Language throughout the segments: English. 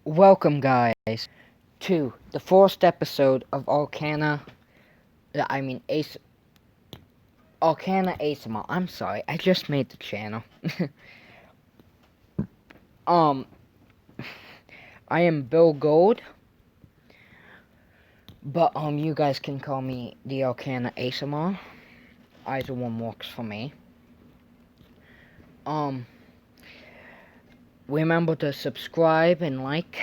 Welcome, guys, to the first episode of Arcana ASMR. I'm sorry, I just made the channel. um, I am Bill Gold, but you guys can call me the Arcana ASMR. Either one works for me. Remember to subscribe and like.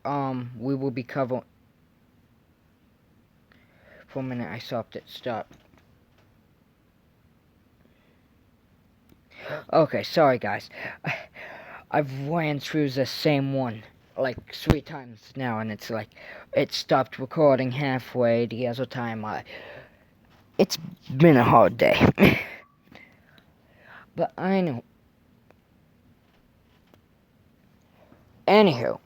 We will be covering. For a minute, I stopped it. Stop. Okay, sorry guys. I've ran through the same one like 3 times now, and it's like it stopped recording halfway. The other time, it's been a hard day. But I know. Anywho,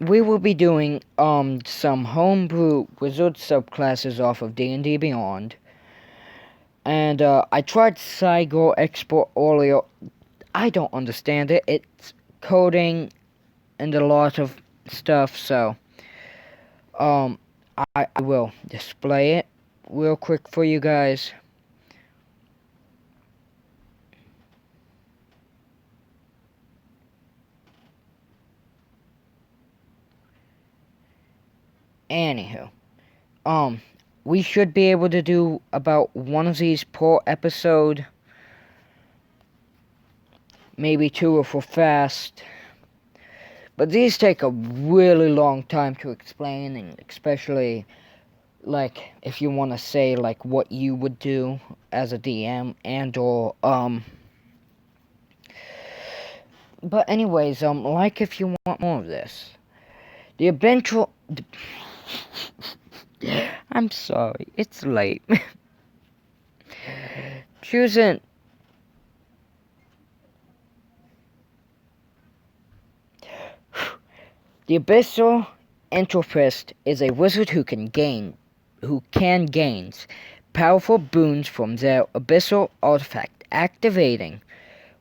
we will be doing some homebrew wizard subclasses off of D&D Beyond. And I tried Cygor Export earlier. I don't understand it. It's coding and a lot of stuff, so I will display it real quick for you guys. Anywho, we should be able to do about one of these per episode, maybe 2 if we're fast. But these take a really long time to explain, and especially like if you want to say like what you would do as a DM and or but anyways, like if you want more of this. The eventual I'm sorry, it's late. Choosing the Abyssal Entropist is a wizard who can gain powerful boons from their Abyssal artifact. Activating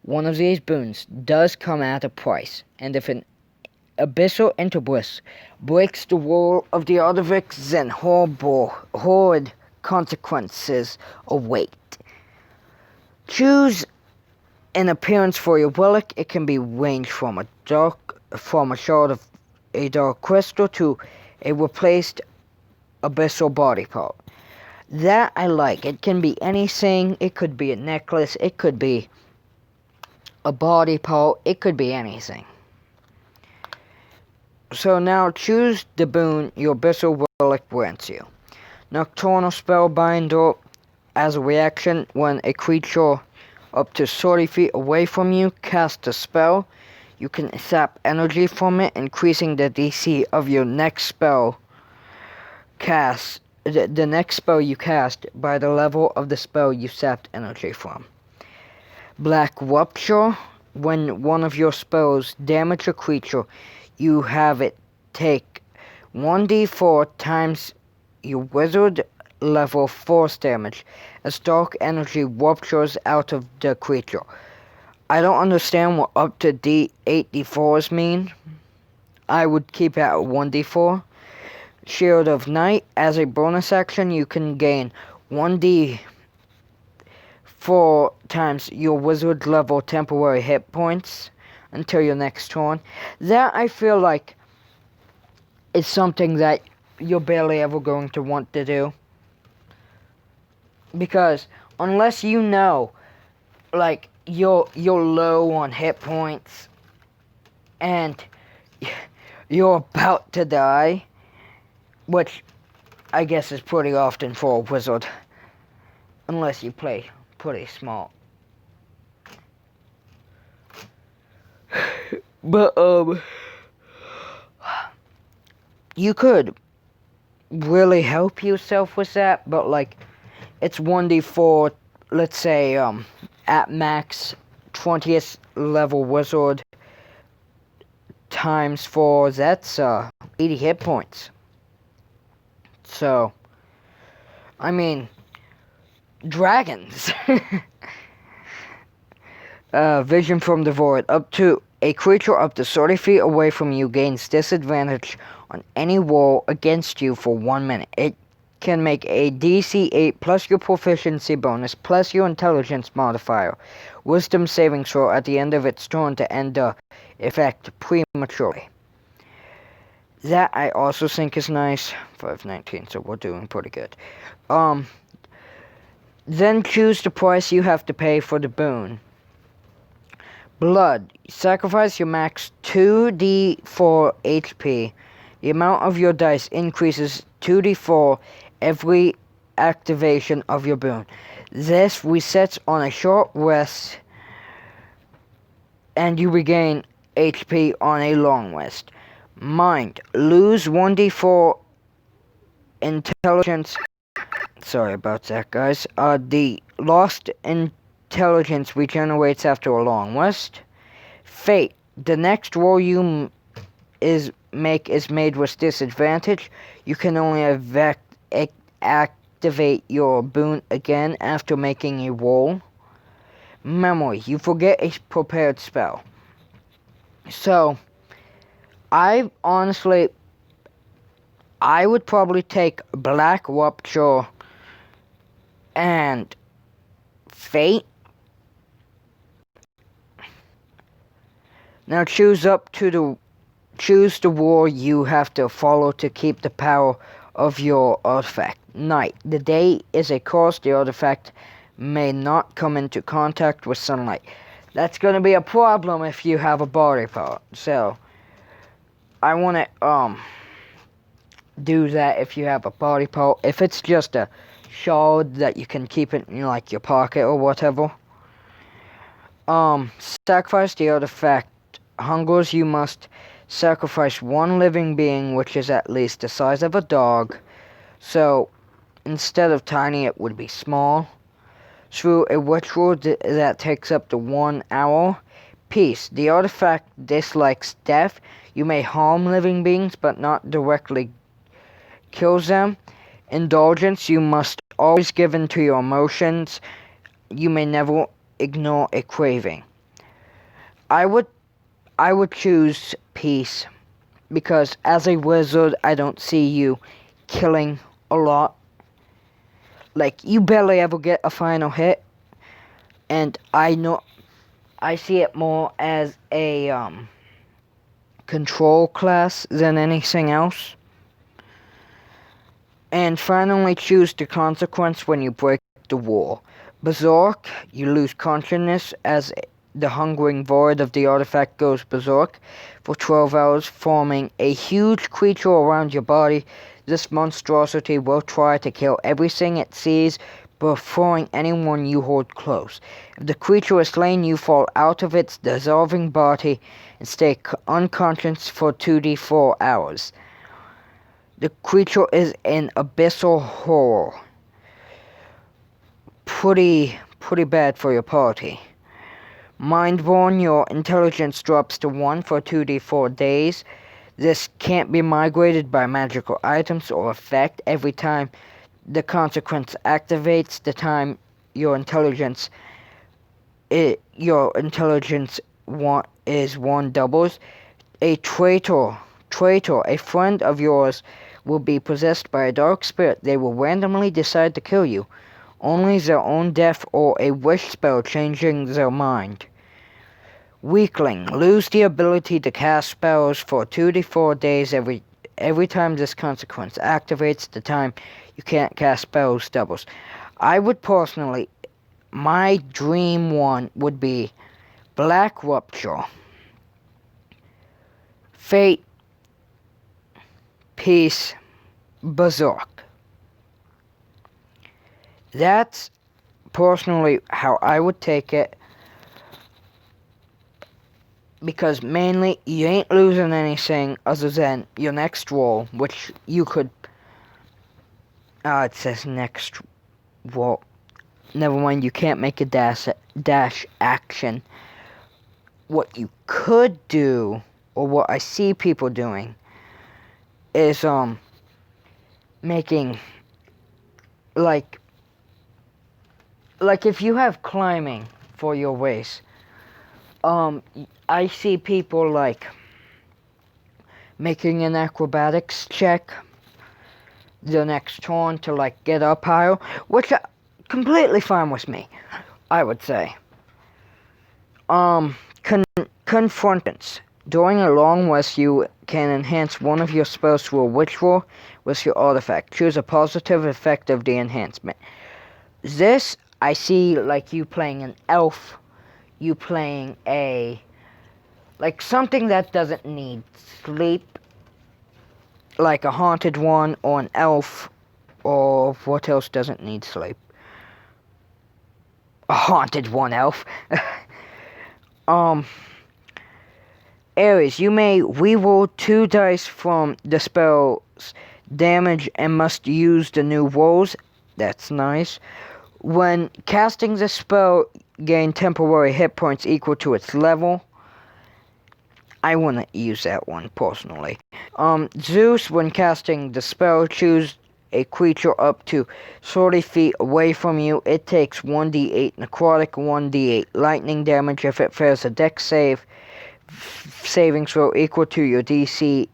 one of these boons does come at a price, and if an Abyssal Entropist breaks the rule of the artifact, then horrid consequences await. Choose an appearance for your relic. It can be ranged from a shard of a dark crystal to a replaced abyssal body part. That I like. It can be anything. It could be a necklace. It could be a body part. It could be anything. So now choose the boon your abyssal relic grants you. Nocturnal Spellbinder. As a reaction, when a creature up to 30 feet away from you casts a spell, you can sap energy from it, increasing the DC of your next spell cast. The next spell you cast by the level of the spell you sapped energy from. Black Rupture. When one of your spells damage a creature, you have it take 1d4 times your wizard level force damage as dark energy ruptures out of the creature. I don't understand what up to D8 d4s mean. I would keep it at 1d4. Shield of Night. As a bonus action, you can gain 1d4 times your wizard level temporary hit points until your next turn. That I feel like is something that you're barely ever going to want to do. Because unless you know, like, you're low on hit points and you're about to die, which I guess is pretty often for a wizard, unless you play pretty smart. But you could really help yourself with that, but like it's 1d4, let's say at max 20th level wizard times 4, that's 80 hit points. So I mean, dragons. Vision from the void. A creature up to 30 feet away from you gains disadvantage on any roll against you for 1 minute. It can make a DC 8 plus your proficiency bonus plus your intelligence modifier. Wisdom saving throw at the end of its turn to end the effect prematurely. That I also think is nice. 519, so we're doing pretty good. Then choose the price you have to pay for the boon. Blood. Sacrifice your max 2d4 HP. The amount of your dice increases 2d4 every activation of your boon. This resets on a short rest, and you regain HP on a long rest. Mind. Lose 1d4 intelligence. Sorry about that, guys. The lost intelligence regenerates after a long rest. Fate. The next roll you make is made with disadvantage. You can only activate your boon again after making a roll. Memory. You forget a prepared spell. So, I would probably take Black Rupture and Fate. Now choose the war you have to follow to keep the power of your artifact. Night. The day is a cost. The artifact may not come into contact with sunlight. That's going to be a problem if you have a body part. So, I want to do that if you have a body part. If it's just a shard that you can keep it in like your pocket or whatever. Sacrifice the artifact. Hungers, you must sacrifice one living being which is at least the size of a dog. So, instead of tiny, it would be small. Through a ritual that takes up to 1 hour. Peace. The artifact dislikes death. You may harm living beings, but not directly kills them. Indulgence. You must always give in to your emotions. You may never ignore a craving. I would choose peace, because as a wizard, I don't see you killing a lot. Like, you barely ever get a final hit, and I see it more as a control class than anything else. And finally, choose the consequence when you break the wall. Berserk, you lose consciousness as the hungering void of the artifact goes berserk for 12 hours, forming a huge creature around your body. This monstrosity will try to kill everything it sees, preferring anyone you hold close. If the creature is slain, you fall out of its dissolving body and stay unconscious for 2d4 hours. The creature is an abyssal horror. Pretty bad for your party. Mindborn, your intelligence drops to 1 for 2d4 days. This can't be migrated by magical items or effect. Every time the consequence activates, the time your intelligence is 1 doubles. A traitor, a friend of yours, will be possessed by a dark spirit. They will randomly decide to kill you. Only their own death or a wish spell changing their mind. Weakling. Lose the ability to cast spells for 2d4 days every time this consequence activates. The time you can't cast spells doubles. I would personally, my dream one would be Black Rupture, Fate, Peace, Berserk. That's personally how I would take it. Because mainly, you ain't losing anything other than your next roll, which you could... it says next roll. Never mind, you can't make a dash action. What you could do, or what I see people doing, is, making, like if you have climbing for your race, I see people, like, making an acrobatics check the next turn to, like, get up higher, which completely fine with me, I would say. Confrontance. During a long rest, you can enhance one of your spells through a ritual with your artifact. Choose a positive effect of the enhancement. This, I see, like, you playing an elf, you playing like, something that doesn't need sleep, like a haunted one, or an elf, or what else doesn't need sleep? A haunted one elf. Ares, you may reroll 2 dice from the spell's damage and must use the new rolls. That's nice. When casting the spell, gain temporary hit points equal to its level. I wouldn't use that one, personally. Zeus, when casting the spell, choose a creature up to 30 feet away from you. It takes 1d8 necrotic, 1d8 lightning damage if it fails a dex saving throw equal to your DC,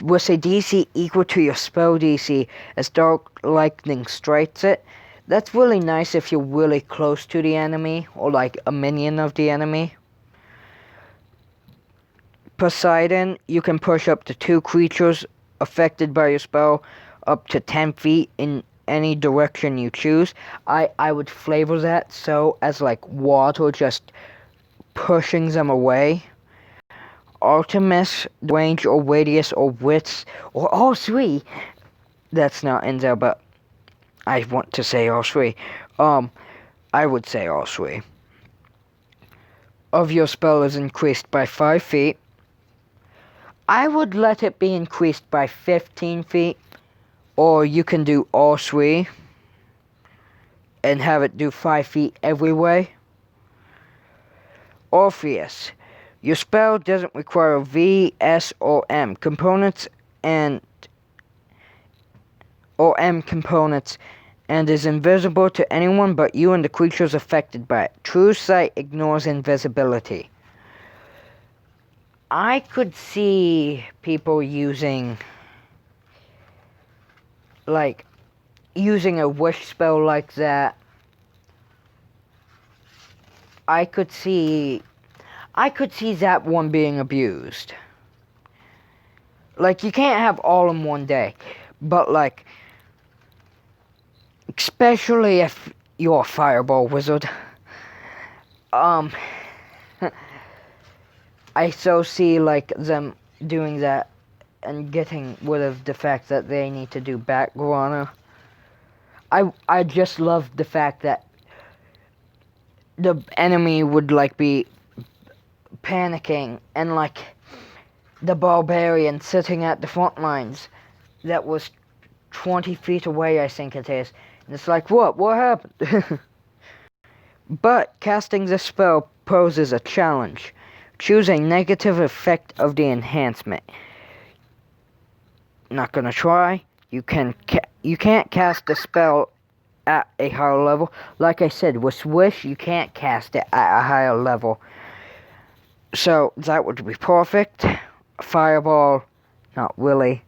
with a DC equal to your spell DC as dark lightning strikes it. That's really nice if you're really close to the enemy, or like a minion of the enemy. Poseidon, you can push up to 2 creatures affected by your spell up to 10 feet in any direction you choose. I would flavor that so as like water just pushing them away. Artemis, range or radius or width, or all 3. That's not in there, but I want to say all 3. I would say all 3. Of your spell is increased by 5 feet. I would let it be increased by 15 feet, or you can do all 3 and have it do 5 feet every way. Orpheus, your spell doesn't require V, S, or M components or M components, and is invisible to anyone but you and the creatures affected by it. True Sight ignores invisibility. I could see people using a wish spell like that. I could see that one being abused. Like, you can't have all in one day, but like, especially if you're a fireball wizard. I so see, like, them doing that and getting rid of the fact that they need to do background. I just love the fact that the enemy would, like, be panicking, and, like, the barbarian sitting at the front lines that was 20 feet away, I think it is. And it's like, what happened? But casting this spell poses a challenge. Choose a negative effect of the enhancement. Not gonna try. You can't cast the spell at a higher level. Like I said, with Wish, you can't cast it at a higher level. So that would be perfect. Fireball, not really.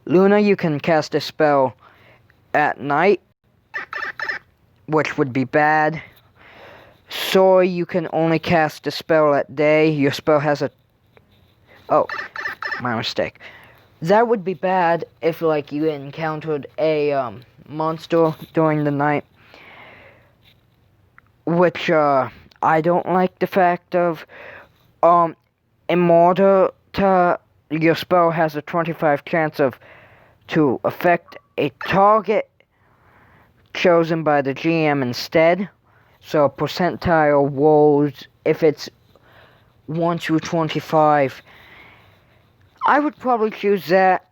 Luna, you can cast a spell at night, which would be bad. Soy, you can only cast a spell at day. Your spell has a... Oh, my mistake. That would be bad if, like, you encountered a monster during the night, which I don't like the fact of. In order to... Your spell has a 25 chance to affect a target chosen by the GM instead. So percentile rolls, if it's 1 through 25, I would probably choose that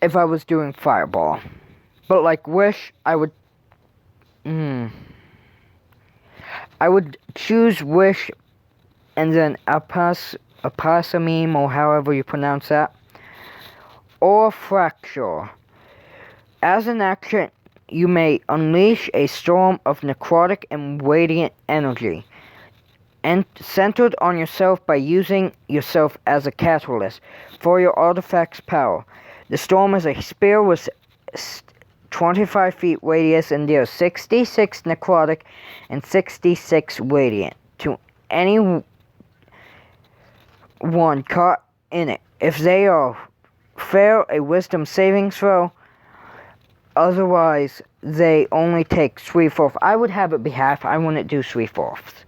if I was doing Fireball. But like Wish, I would choose Wish and then Apasamim, or however you pronounce that, or Fracture. As an action, you may unleash a storm of necrotic and radiant energy, and centered on yourself by using yourself as a catalyst for your artifact's power. The storm is a sphere with 25 feet radius and deals 66 necrotic and 66 radiant to any one caught in it. If they are fail a wisdom saving throw, otherwise they only take 3/4. I would have it be half. I wouldn't do 3/4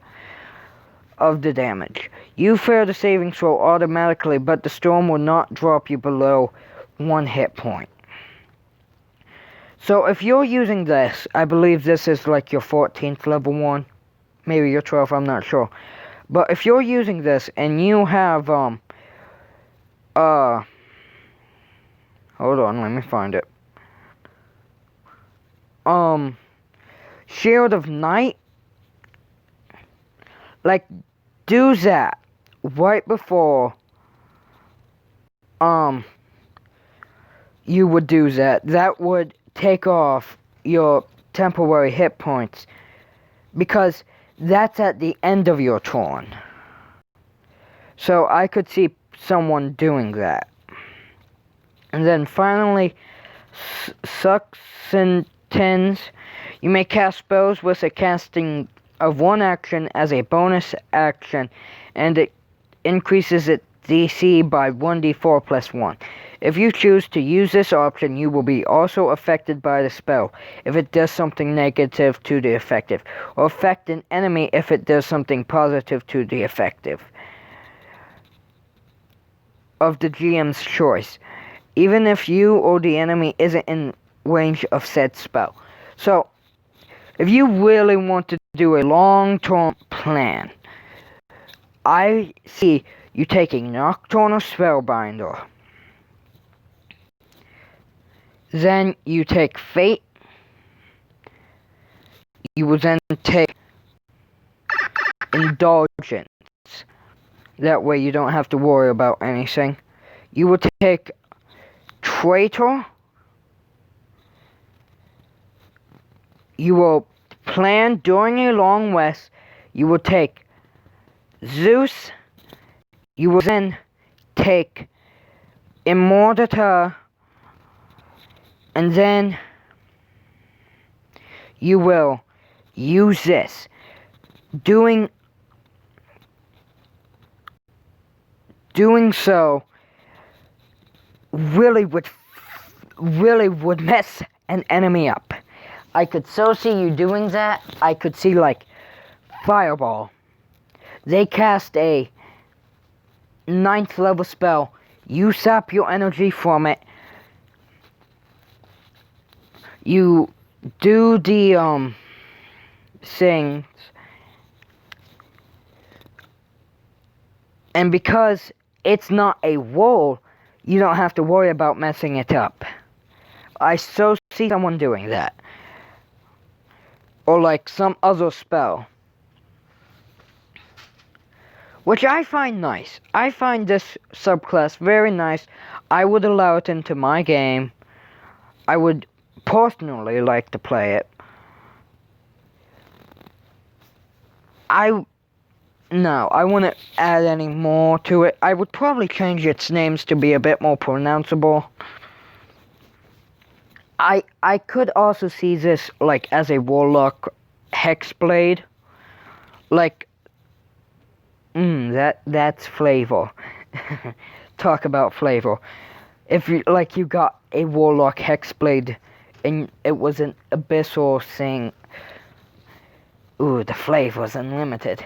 of the damage. You fail the saving throw automatically, but the storm will not drop you below 1 hit point. So if you're using this, I believe this is like your 14th level one, maybe your 12th, I'm not sure. But if you're using this and you have hold on, let me find it. Shield of Night, like, do that right before you would do that. That would take off your temporary hit points, because that's at the end of your turn. So I could see someone doing that. And then finally, Succentens. You may cast spells with a casting of one action as a bonus action, and it increases its DC by 1d4 plus 1. If you choose to use this option, you will be also affected by the spell if it does something negative to the effective, or affect an enemy if it does something positive to the effective of the GM's choice, even if you or the enemy isn't in range of said spell. So, if you really want to do a long-term plan, I see you taking Nocturnal Spellbinder. Then you take Fate. You will then take Indulgence. That way you don't have to worry about anything. You will take Traitor. You will plan during a long rest. You will take Zeus. You will then take Immortata. And then you will use this. Doing so really would mess an enemy up. I could so see you doing that. I could see, like, Fireball. They cast a 9th level spell. You sap your energy from it. You do the things. And because it's not a roll, you don't have to worry about messing it up. I so see someone doing that. Or like some other spell. Which I find nice. I find this subclass very nice. I would allow it into my game. I would personally like to play it. I wouldn't add any more to it. I would probably change its names to be a bit more pronounceable. I could also see this, like, as a Warlock Hexblade. Like, that's flavor. Talk about flavor. If you got a Warlock Hexblade and it was an Abyssal thing, ooh, the flavor's unlimited.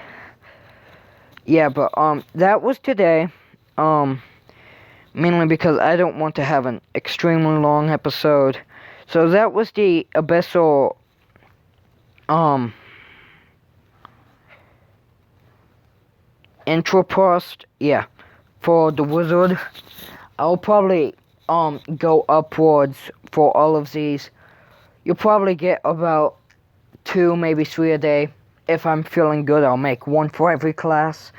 Yeah, but that was today. Mainly because I don't want to have an extremely long episode. So that was the Abyssal Entropist, yeah, for the wizard. I'll probably go upwards for all of these. You'll probably get about 2, maybe 3 a day. If I'm feeling good, I'll make 1 for every class.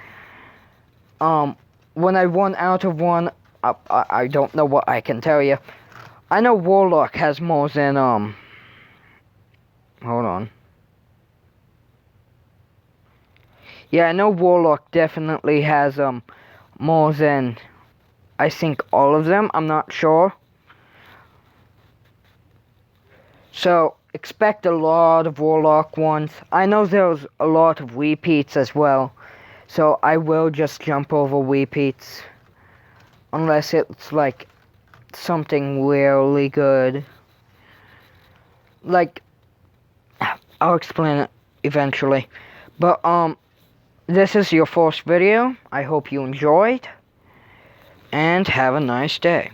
When I run out of one, I don't know what I can tell you. I know Warlock has more than hold on. Yeah, I know Warlock definitely has, more than, I think, all of them. I'm not sure. So, expect a lot of Warlock ones. I know there's a lot of repeats as well. So, I will just jump over repeats. Unless it's, like, something really good. Like, I'll explain it eventually. But, this is your first video. I hope you enjoyed. And have a nice day.